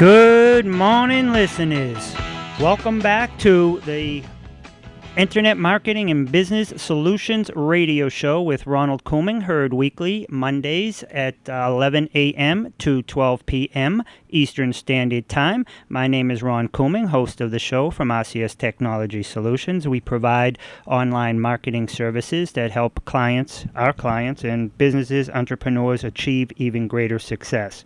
Good morning, listeners. Welcome back to the Internet Marketing and Business Solutions radio show with Ronald Couming, heard weekly Mondays at 11 a.m. to 12 p.m. Eastern Standard Time. My name is Ron Couming, host of the show from RCS Technology Solutions. We provide online marketing services that help our clients, and businesses, entrepreneurs achieve even greater success.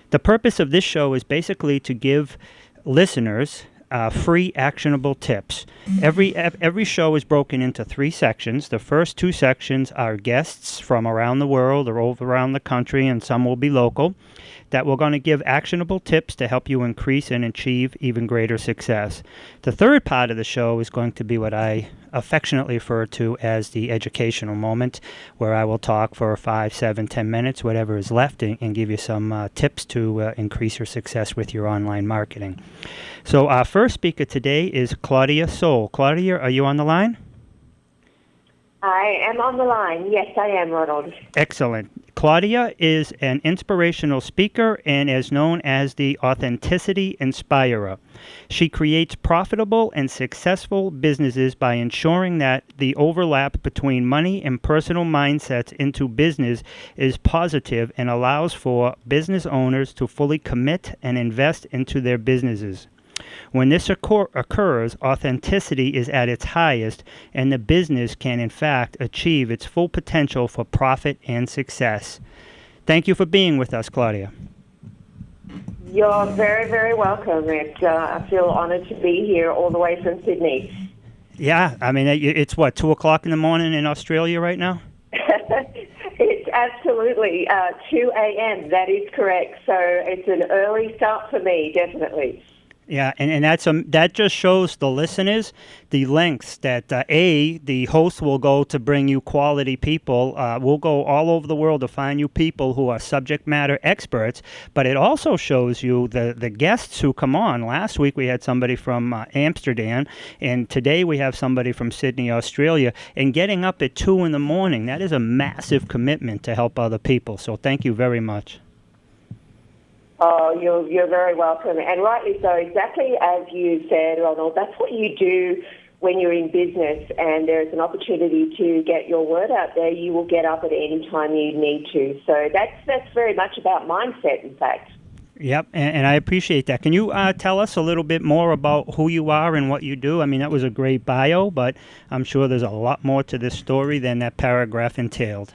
The purpose of this show is basically to give listeners free actionable tips. Every show is broken into 3 sections. The first 2 sections are guests from around the world or over around the country, and some will be local, that we're going to give actionable tips to help you increase and achieve even greater success. The third part of the show is going to be what I affectionately refer to as the educational moment, where I will talk for 5, 7, 10 minutes, whatever is left, and give you some tips to increase your success with your online marketing. So our first speaker today is Claudia Soul. Claudia, are you on the line? I am on the line. Yes, I am, Ronald. Excellent. Claudia is an inspirational speaker and is known as the Authenticity Inspirer. She creates profitable and successful businesses by ensuring that the overlap between money and personal mindsets into business is positive and allows for business owners to fully commit and invest into their businesses. When this occurs, authenticity is at its highest, and the business can, in fact, achieve its full potential for profit and success. Thank you for being with us, Claudia. You're very, very welcome. I feel honored to be here all the way from Sydney. Yeah, I mean, it's what, 2 o'clock in the morning in Australia right now? It's absolutely 2 a.m., that is correct. So it's an early start for me, definitely. Yeah, and that just shows the listeners the lengths that, the host will go to bring you quality people. We'll go all over the world to find you people who are subject matter experts, but it also shows you the guests who come on. Last week we had somebody from Amsterdam, and today we have somebody from Sydney, Australia, and getting up at 2 in the morning, that is a massive commitment to help other people, so thank you very much. Oh, you're very welcome, and rightly so. Exactly as you said, Ronald, that's what you do when you're in business and there's an opportunity to get your word out there. You will get up at any time you need to. So that's very much about mindset, in fact. Yep, and I appreciate that. Can you tell us a little bit more about who you are and what you do? I mean, that was a great bio, but I'm sure there's a lot more to this story than that paragraph entailed.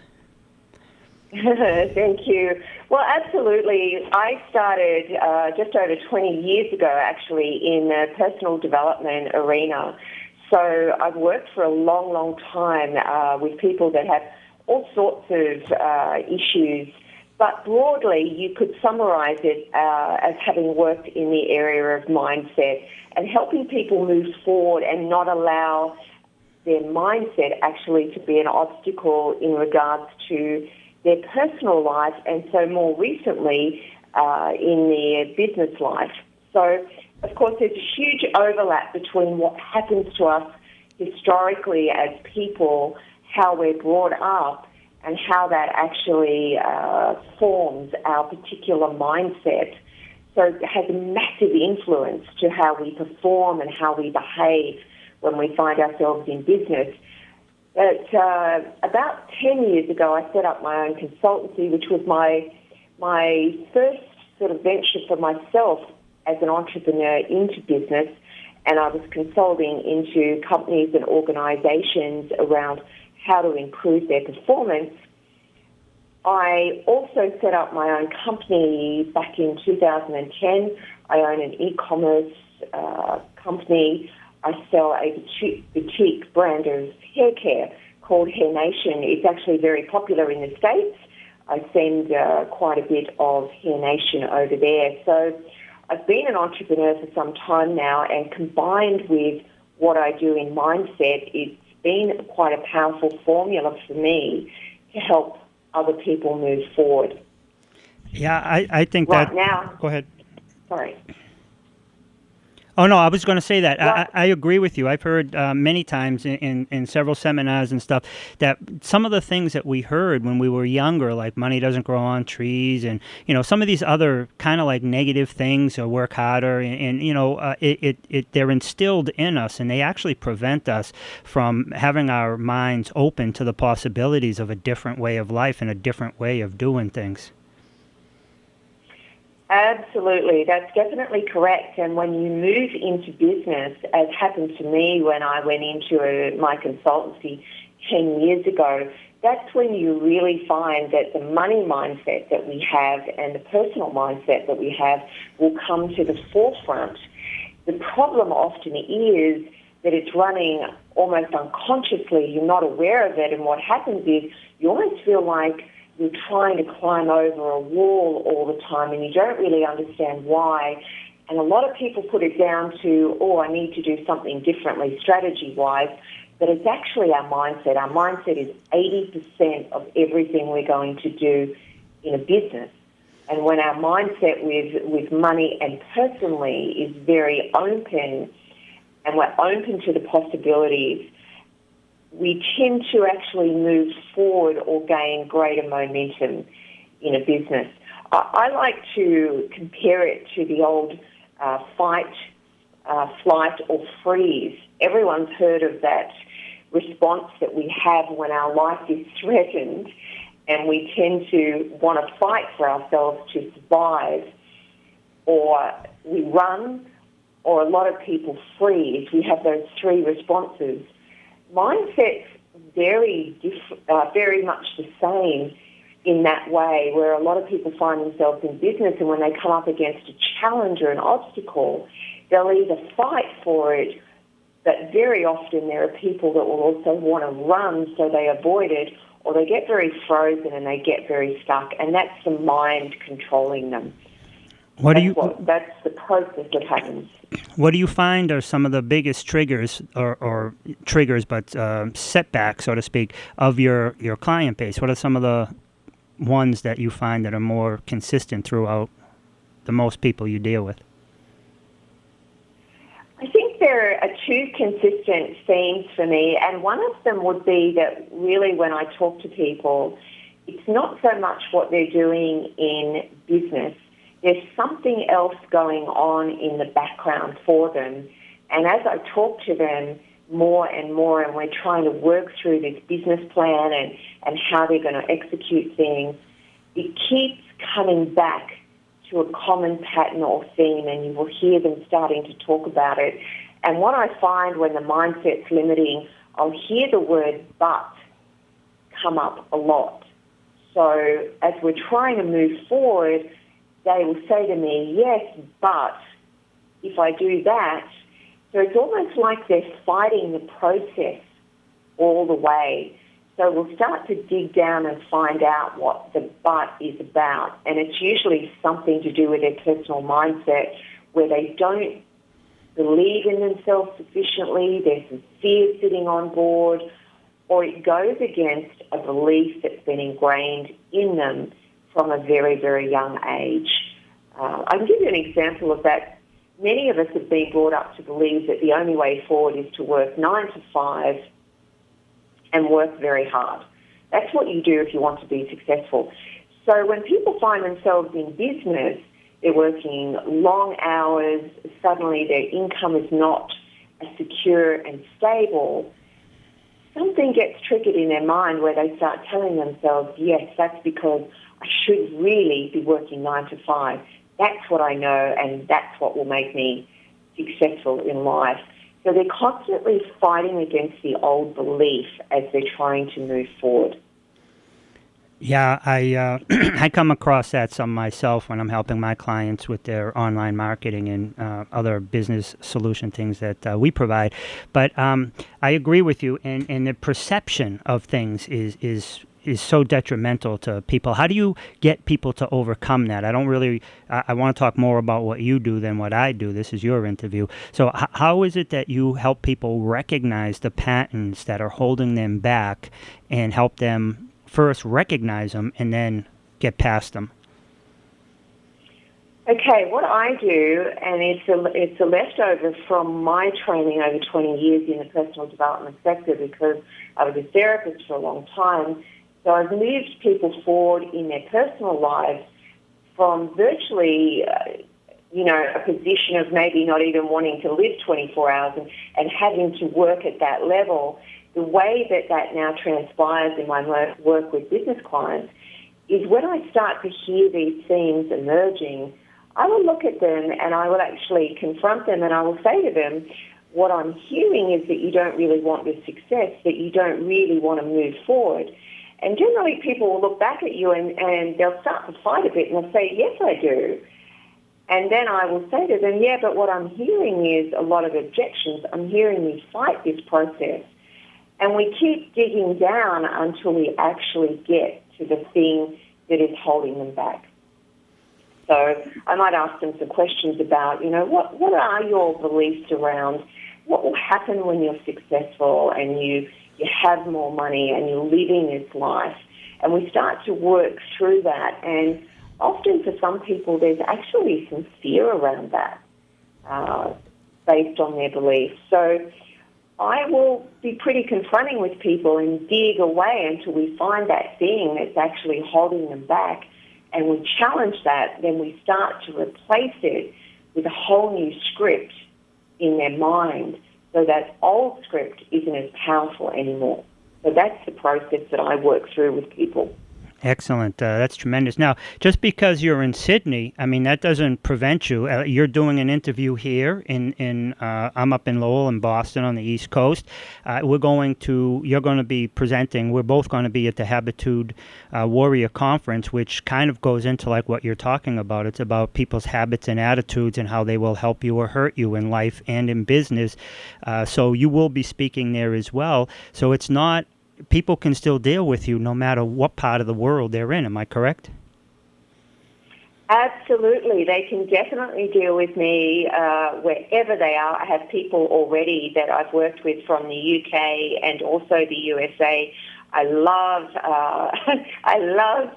Thank you. Well, absolutely. I started just over 20 years ago, actually, in the personal development arena. So I've worked for a long, long time with people that have all sorts of issues. But broadly, you could summarize it as having worked in the area of mindset and helping people move forward and not allow their mindset actually to be an obstacle in regards to their personal life, and so more recently in their business life. So, of course, there's a huge overlap between what happens to us historically as people, how we're brought up, and how that actually forms our particular mindset. So it has a massive influence to how we perform and how we behave when we find ourselves in business. But about 10 years ago, I set up my own consultancy, which was my first sort of venture for myself as an entrepreneur into business, and I was consulting into companies and organizations around how to improve their performance. I also set up my own company back in 2010. I own an e-commerce company. I sell a boutique brand of hair care called Hair Nation. It's actually very popular in the States. I send quite a bit of Hair Nation over there. So I've been an entrepreneur for some time now, and combined with what I do in mindset, it's been quite a powerful formula for me to help other people move forward. Yeah, I think right that... now... Go ahead. Sorry. Oh, no, I was going to say that. Right. I agree with you. I've heard many times in several seminars and stuff that some of the things that we heard when we were younger, like money doesn't grow on trees, and, some of these other kind of like negative things, or work harder, and they're instilled in us, and they actually prevent us from having our minds open to the possibilities of a different way of life and a different way of doing things. Absolutely, that's definitely correct. And when you move into business, as happened to me when I went into my consultancy 10 years ago, that's when you really find that the money mindset that we have and the personal mindset that we have will come to the forefront. The problem often is that it's running almost unconsciously. You're not aware of it, and what happens is you almost feel like you're trying to climb over a wall all the time, and you don't really understand why. And a lot of people put it down to, I need to do something differently strategy-wise, but it's actually our mindset. Our mindset is 80% of everything we're going to do in a business. And when our mindset with money and personally is very open, and we're open to the possibilities, we tend to actually move forward or gain greater momentum in a business. I like to compare it to the old fight, flight, or freeze. Everyone's heard of that response that we have when our life is threatened, and we tend to want to fight for ourselves to survive, or we run, or a lot of people freeze. We have those three responses. Mindset's very much the same in that way, where a lot of people find themselves in business, and when they come up against a challenge or an obstacle, they'll either fight for it, but very often there are people that will also want to run so they avoid it, or they get very frozen and they get very stuck, and that's the mind controlling them. That's the process that happens. What do you find are some of the biggest triggers, or triggers, but setbacks, so to speak, of your client base? What are some of the ones that you find that are more consistent throughout the most people you deal with? I think there are two consistent themes for me, and one of them would be that really when I talk to people, it's not so much what they're doing in business. There's something else going on in the background for them. And as I talk to them more and more, and we're trying to work through this business plan and how they're going to execute things, it keeps coming back to a common pattern or theme, and you will hear them starting to talk about it. And what I find when the mindset's limiting, I'll hear the word but come up a lot. So as we're trying to move forward, they will say to me, yes, but if I do that, so it's almost like they're fighting the process all the way. So we'll start to dig down and find out what the but is about. And it's usually something to do with their personal mindset, where they don't believe in themselves sufficiently, there's some fear sitting on board, or it goes against a belief that's been ingrained in them from a very, very young age. I can give you an example of that. Many of us have been brought up to believe that the only way forward is to work 9 to 5 and work very hard. That's what you do if you want to be successful. So when people find themselves in business, they're working long hours, suddenly their income is not as secure and stable, something gets triggered in their mind where they start telling themselves, yes, that's because I should really be working 9 to 5. That's what I know, and that's what will make me successful in life. So they're constantly fighting against the old belief as they're trying to move forward. Yeah, I I come across that some myself when I'm helping my clients with their online marketing and other business solution things that we provide. But I agree with you, and the perception of things is so detrimental to people. How do you get people to overcome that? I don't really, I want to talk more about what you do than what I do. This is your interview. So how is it that you help people recognize the patterns that are holding them back and help them first recognize them and then get past them? Okay, what I do, and it's a leftover from my training over 20 years in the personal development sector because I was a therapist for a long time. So I've moved people forward in their personal lives from virtually, a position of maybe not even wanting to live 24 hours and having to work at that level. The way that now transpires in my work with business clients is when I start to hear these themes emerging, I will look at them and I will actually confront them and I will say to them, what I'm hearing is that you don't really want this success, that you don't really want to move forward. And generally people will look back at you and they'll start to fight a bit and they'll say, yes, I do. And then I will say to them, yeah, but what I'm hearing is a lot of objections. I'm hearing you fight this process. And we keep digging down until we actually get to the thing that is holding them back. So I might ask them some questions about, what are your beliefs around what will happen when you're successful and you have more money and you're living this life? And we start to work through that. And often for some people, there's actually some fear around that based on their beliefs. So I will be pretty confronting with people and dig away until we find that thing that's actually holding them back. And we challenge that, then we start to replace it with a whole new script in their mind so that old script isn't as powerful anymore. So that's the process that I work through with people. Excellent. That's tremendous. Now, just because you're in Sydney, I mean, that doesn't prevent you. You're doing an interview here I'm up in Lowell in Boston on the East Coast. You're going to be presenting, we're both going to be at the Habitude Warrior Conference, which kind of goes into like what you're talking about. It's about people's habits and attitudes and how they will help you or hurt you in life and in business. So you will be speaking there as well. So it's not, people can still deal with you no matter what part of the world they're in. Am I correct? Absolutely. They can definitely deal with me wherever they are. I have people already that I've worked with from the UK and also the USA. I love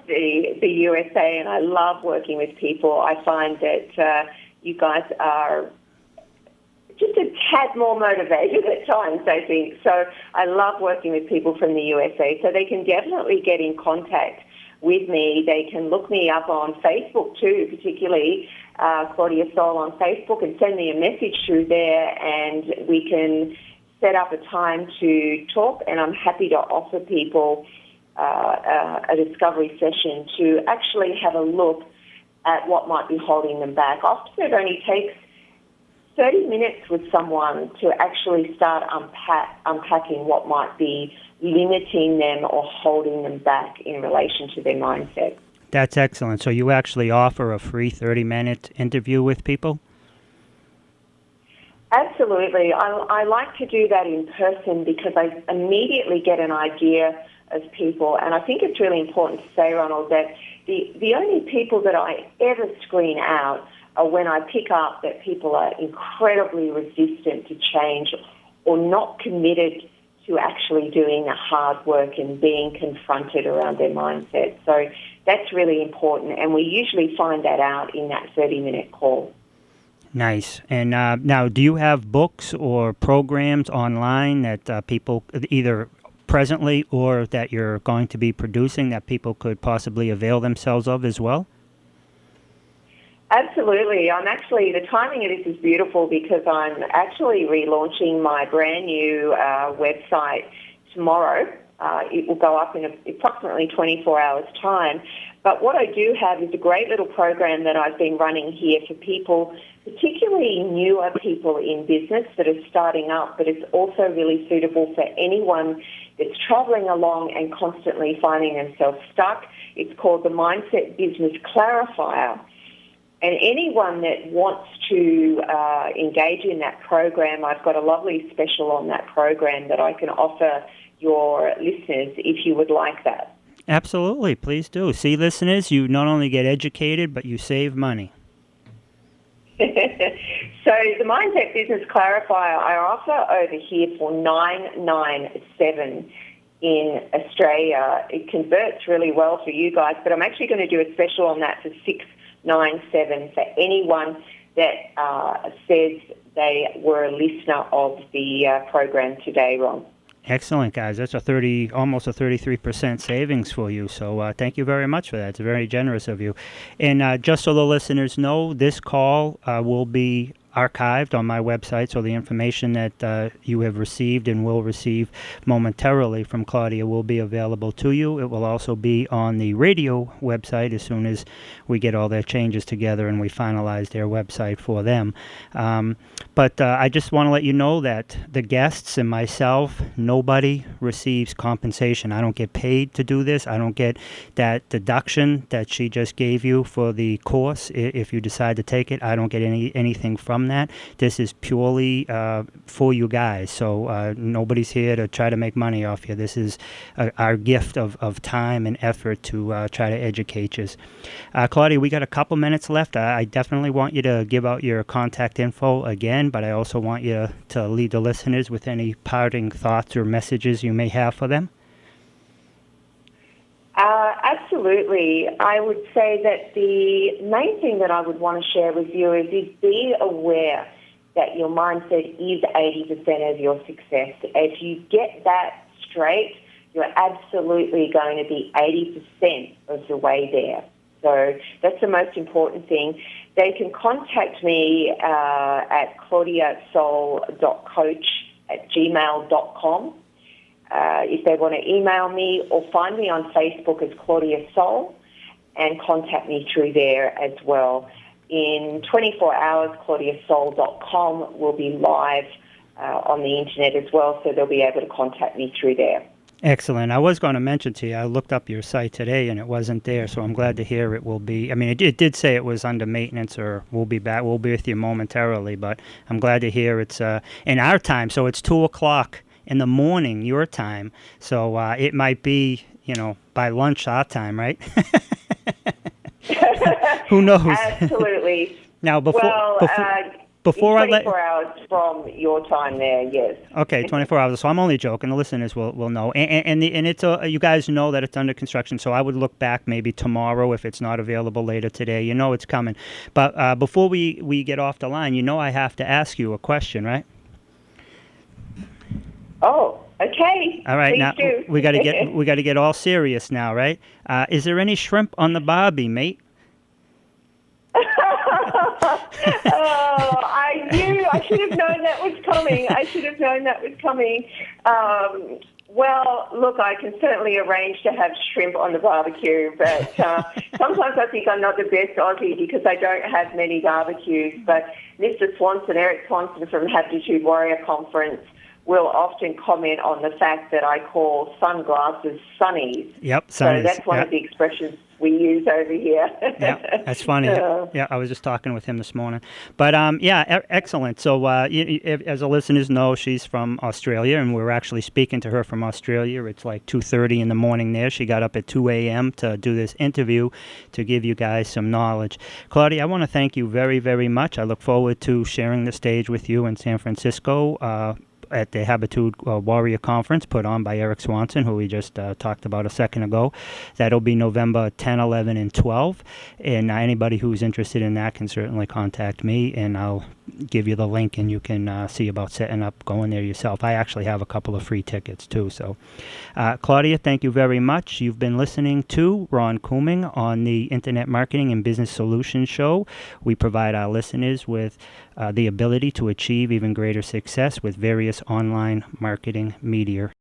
the USA, and I love working with people. I find that you guys are just a tad more motivated at times, I think. So I love working with people from the USA. So they can definitely get in contact with me. They can look me up on Facebook too, particularly Claudia Soul on Facebook, and send me a message through there, and we can set up a time to talk. And I'm happy to offer people a discovery session to actually have a look at what might be holding them back. Often it only takes 30 minutes with someone to actually start unpacking what might be limiting them or holding them back in relation to their mindset. That's excellent. So you actually offer a free 30-minute interview with people? Absolutely. I like to do that in person because I immediately get an idea of people. And I think it's really important to say, Ronald, that the only people that I ever screen out are when I pick up that people are incredibly resistant to change or not committed to actually doing the hard work and being confronted around their mindset. So that's really important, and we usually find that out in that 30-minute call. Nice. And now, do you have books or programs online that people either presently or that you're going to be producing that people could possibly avail themselves of as well? Absolutely. The timing of this is beautiful because I'm actually relaunching my brand new website tomorrow. It will go up in approximately 24 hours' time. But what I do have is a great little program that I've been running here for people, particularly newer people in business that are starting up, but it's also really suitable for anyone that's traveling along and constantly finding themselves stuck. It's called the Mindset Business Clarifier. And anyone that wants to engage in that program, I've got a lovely special on that program that I can offer your listeners if you would like that. Absolutely. Please do. See, listeners, you not only get educated, but you save money. So the Mindset Business Clarifier I offer over here for $997 in Australia. It converts really well for you guys, but I'm actually going to do a special on that for for anyone that says they were a listener of the program today, Ron. Excellent, guys. That's almost a 33% savings for you. So thank you very much for that. It's very generous of you. And just so the listeners know, this call will be archived on my website, so the information that you have received and will receive momentarily from Claudia will be available to you. It will also be on the radio website as soon as we get all their changes together and we finalize their website for them. But I just want to let you know that the guests and myself, nobody receives compensation. I don't get paid to do this. I don't get that deduction that she just gave you for the course. If you decide to take it, I don't get anything from that. This is purely for you guys. So nobody's here to try to make money off you. This is our gift of time and effort to try to educate you. Claudia, we got a couple minutes left. I definitely want you to give out your contact info again, but I also want you to lead the listeners with any parting thoughts or messages you may have for them. Absolutely. I would say that the main thing that I would want to share with you is be aware that your mindset is 80% of your success. If you get that straight, you're absolutely going to be 80% of the way there. So that's the most important thing. They can contact me at claudiasoul.coach@gmail.com. If they want to email me or find me on Facebook as Claudia Soul and contact me through there as well. In 24 hours, claudiasoul.com will be live on the internet as well, so they'll be able to contact me through there. Excellent. I was going to mention to you, I looked up your site today and it wasn't there, so I'm glad to hear it will be. I mean, it did say it was under maintenance or we'll be with you momentarily, but I'm glad to hear it's in our time, so it's 2 o'clock in the morning, your time, so it might be, by lunch our time, right? Who knows? Absolutely. Now, before I 24 hours from your time there, yes. Okay, 24 hours. So I'm only joking. The listeners will know. And it's you guys know that it's under construction, so I would look back maybe tomorrow if it's not available later today. You know it's coming. But before we get off the line, I have to ask you a question, right? Oh, okay. All right, please now do. we got to get all serious now, right? Is there any shrimp on the barbie, mate? I knew. I should have known that was coming. Well, look, I can certainly arrange to have shrimp on the barbecue, but sometimes I think I'm not the best Aussie because I don't have many barbecues. But Mr. Swanson, Eric Swanson from Habitude Warrior Conference, will often comment on the fact that I call sunglasses sunnies. Yep, sunnies. So that's one of the expressions we use over here. Yeah, that's funny. Yeah, I was just talking with him this morning. But excellent. So as the listeners know, she's from Australia, and we're actually speaking to her from Australia. It's like 2:30 in the morning there. She got up at 2 a.m. to do this interview to give you guys some knowledge. Claudia, I want to thank you very, very much. I look forward to sharing the stage with you in San Francisco at the Habitude Warrior Conference put on by Eric Swanson, who we just talked about a second ago. That'll be November 10, 11, and 12. And anybody who's interested in that can certainly contact me, and I'll give you the link, and you can see about setting up going there yourself. I actually have a couple of free tickets, too. So, Claudia, thank you very much. You've been listening to Ron Couming on the Internet Marketing and Business Solutions Show. We provide our listeners with the ability to achieve even greater success with various online marketing media